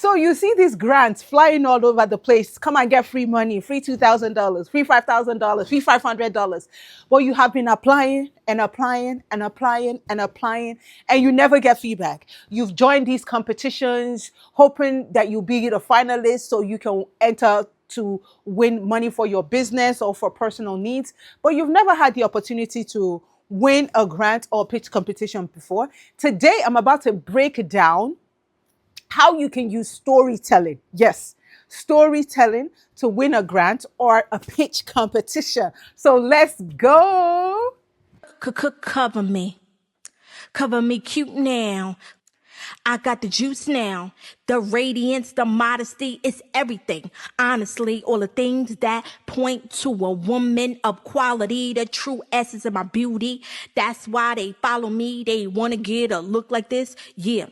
So you see these grants flying all over the place. Come and get free money, free $2,000, free $5,000, free $500. But you have been applying and applying and applying and applying, and you never get feedback. You've joined these competitions hoping that you'll be the finalist so you can enter to win money for your business or for personal needs, but you've never had the opportunity to win a grant or pitch competition before. Today, I'm about to break down how you can use storytelling. Yes, storytelling to win a grant or a pitch competition. So let's go. Cover me. Cover me cute now. I got the juice now. The radiance, the modesty, it's everything. Honestly, all the things that point to a woman of quality, the true essence of my beauty. That's why they follow me. They want to get a look like this. Yeah,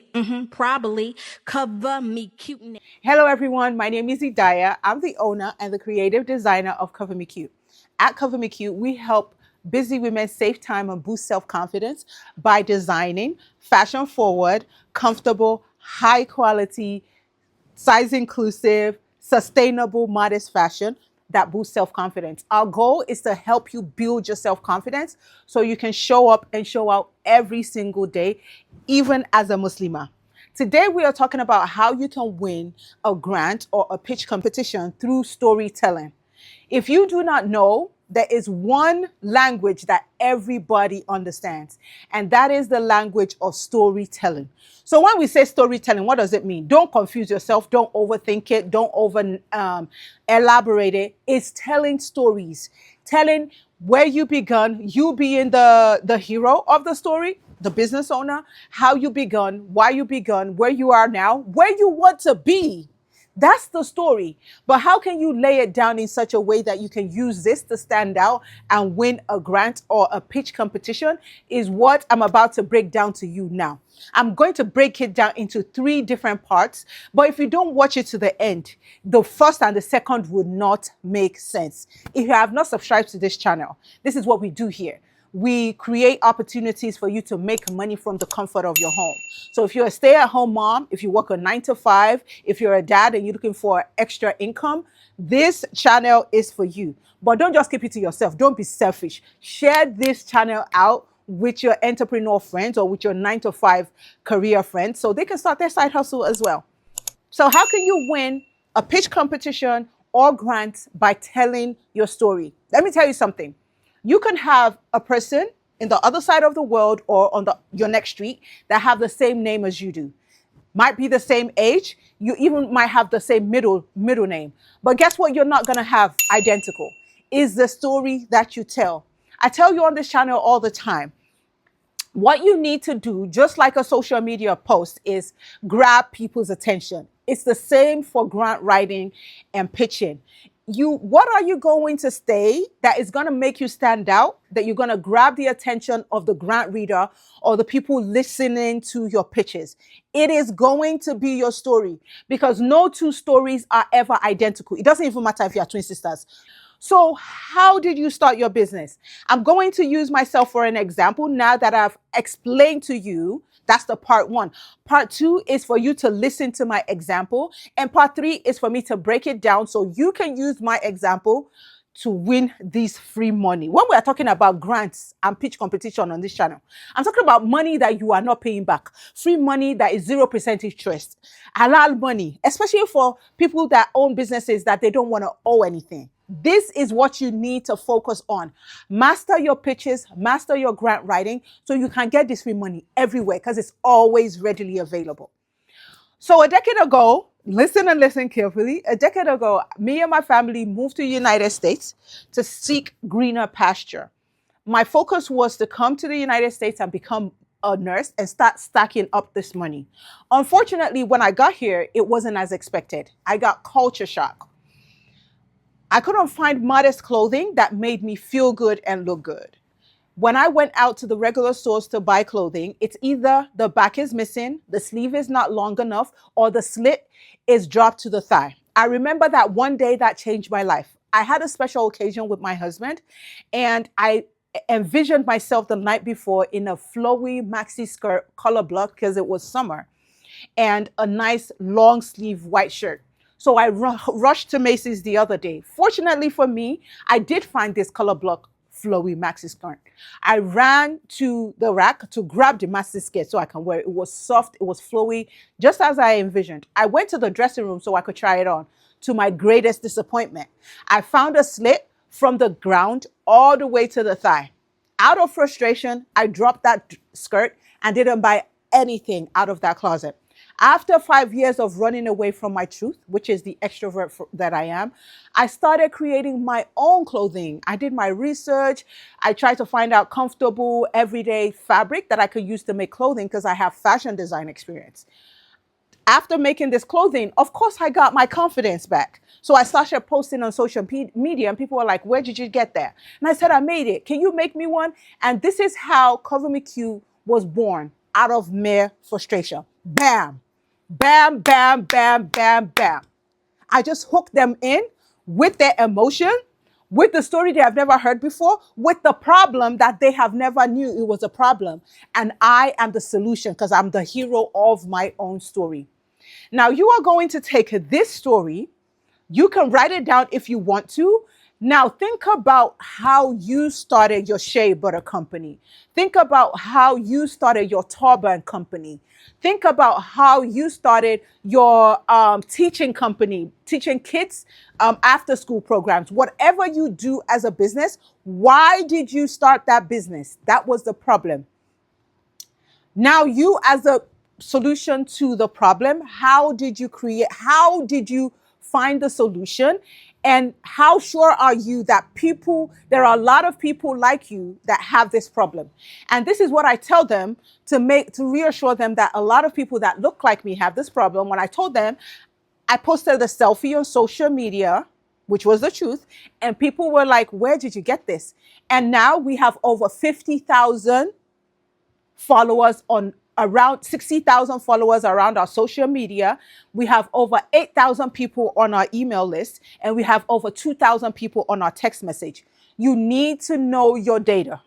probably. Cover me cute now. Hello, everyone. My name is Idaya. I'm the owner and the creative designer of Cover Me Cute. At Cover Me Cute, we help busy women save time and boost self-confidence by designing fashion forward, comfortable, high quality, size inclusive, sustainable, modest fashion that boosts self-confidence. Our goal is to help you build your self-confidence so you can show up and show out every single day, even as a Muslimah. Today, we are talking about how you can win a grant or a pitch competition through storytelling. If you do not know, there is one language that everybody understands, and that is the language of storytelling. So when we say storytelling, what does it mean? Don't confuse yourself. Don't overthink it. Don't over elaborate it. It's telling stories, telling where you begun, you being the hero of the story, the business owner, how you begun, why you begun, where you are now, where you want to be. That's the story. But how can you lay it down in such a way that you can use this to stand out and win a grant or a pitch competition is what I'm about to break down to you now. I'm going to break it down into 3 different parts, but if you don't watch it to the end, the first and the second would not make sense. If you have not subscribed to this channel, this is what we do here. We create opportunities for you to make money from the comfort of your home. So if you're a stay-at-home mom, if you work a 9 to 5, if you're a dad and you're looking for extra income, this channel is for you. But don't just keep it to yourself. Don't be selfish. Share this channel out with your entrepreneur friends or with your 9 to 5 career friends so they can start their side hustle as well. So how can you win a pitch competition or grant by telling your story? Let me tell you something. You can have a person in the other side of the world or on your next street that have the same name as you do. Might be the same age. You even might have the same middle name. But guess what? You're not going to have identical. Is the story that you tell. I tell you on this channel all the time, what you need to do, just like a social media post, is grab people's attention. It's the same for grant writing and pitching. What are you going to say that is going to make you stand out, that you're going to grab the attention of the grant reader or the people listening to your pitches? It is going to be your story, because no 2 stories are ever identical. It doesn't even matter if you are twin sisters. So how did you start your business? I'm going to use myself for an example now that I've explained to you. That's the part 1. Part 2 is for you to listen to my example. And part 3 is for me to break it down so you can use my example to win this free money. When we are talking about grants and pitch competition on this channel, I'm talking about money that you are not paying back. Free money that is 0% interest. Halal money, especially for people that own businesses that they don't want to owe anything. This is what you need to focus on. Master your pitches, master your grant writing so you can get this free money everywhere because it's always readily available. So a decade ago, listen and listen carefully. A decade ago, me and my family moved to the United States to seek greener pasture. My focus was to come to the United States and become a nurse and start stacking up this money. Unfortunately, when I got here, it wasn't as expected. I got culture shock. I couldn't find modest clothing that made me feel good and look good. When I went out to the regular stores to buy clothing, it's either the back is missing, the sleeve is not long enough, or the slit is dropped to the thigh. I remember that one day that changed my life. I had a special occasion with my husband, and I envisioned myself the night before in a flowy maxi skirt, color block, because it was summer. and a nice long sleeve white shirt. So I rushed to Macy's the other day. Fortunately for me, I did find this color block flowy maxi skirt. I ran to the rack to grab the maxi skirt so I can wear it. It was soft, it was flowy, just as I envisioned. I went to the dressing room so I could try it on. To my greatest disappointment, I found a slit from the ground all the way to the thigh. Out of frustration, I dropped that skirt and didn't buy anything out of that closet. After 5 years of running away from my truth, which is the extrovert that I am, I started creating my own clothing. I did my research. I tried to find out comfortable, everyday fabric that I could use to make clothing because I have fashion design experience. After making this clothing, of course, I got my confidence back. So I started posting on social media, and people were like, "Where did you get that?" And I said, "I made it. Can you make me one?" And this is how Cover Me Q was born, out of mere frustration. Bam, bam, bam, bam, bam, bam. I just hooked them in with their emotion, with the story they have never heard before, with the problem that they have never knew it was a problem. And I am the solution because I'm the hero of my own story. Now you are going to take this story. You can write it down if you want to. Now, think about how you started your shea butter company. Think about how you started your turban company. Think about how you started your teaching company, teaching kids after school programs. Whatever you do as a business, why did you start that business? That was the problem. Now, you as a solution to the problem, how did you find the solution? And how sure are you that there are a lot of people like you that have this problem? And this is what I tell them to reassure them that a lot of people that look like me have this problem. When I told them, I posted the selfie on social media, which was the truth. And people were like, "Where did you get this?" And now we have over 50,000 followers on around 60,000 followers around our social media. We have over 8,000 people on our email list, and we have over 2,000 people on our text message. You need to know your data.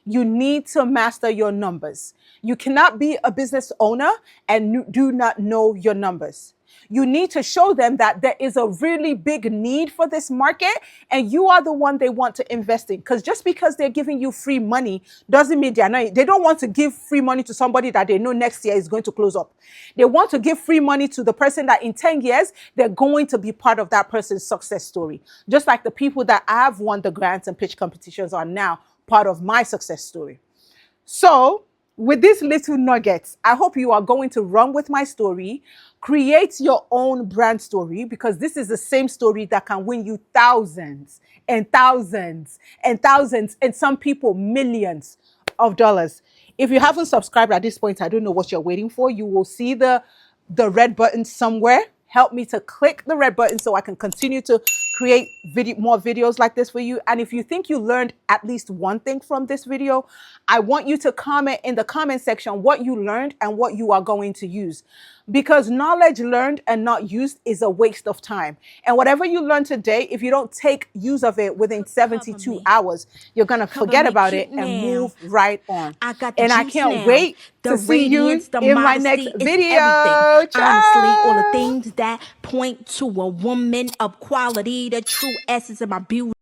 You need to master your numbers. You cannot be a business owner and do not know your numbers. You need to show them that there is a really big need for this market and you are the one they want to invest in. Because just because they're giving you free money doesn't mean they don't want to give free money to somebody that they know next year is going to close up. They want to give free money to the person that in 10 years, they're going to be part of that person's success story. Just like the people that have won the grants and pitch competitions are now part of my success story. So, with these little nuggets, I hope you are going to run with my story, create your own brand story, because this is the same story that can win you thousands and thousands and thousands, and some people millions of dollars. If you haven't subscribed at this point, I don't know what you're waiting for. You will see the red button somewhere. Help me to click the red button so I can continue to create more videos like this for you. And if you think you learned at least one thing from this video, I want you to comment in the comment section what you learned and what you are going to use. Because knowledge learned and not used is a waste of time. And whatever you learn today, if you don't take use of it within 72 hours, you're going to forget about it and move right on. And I can't wait to see you in my next video. Honestly, all the things that point to a woman of quality, the true essence of my beauty.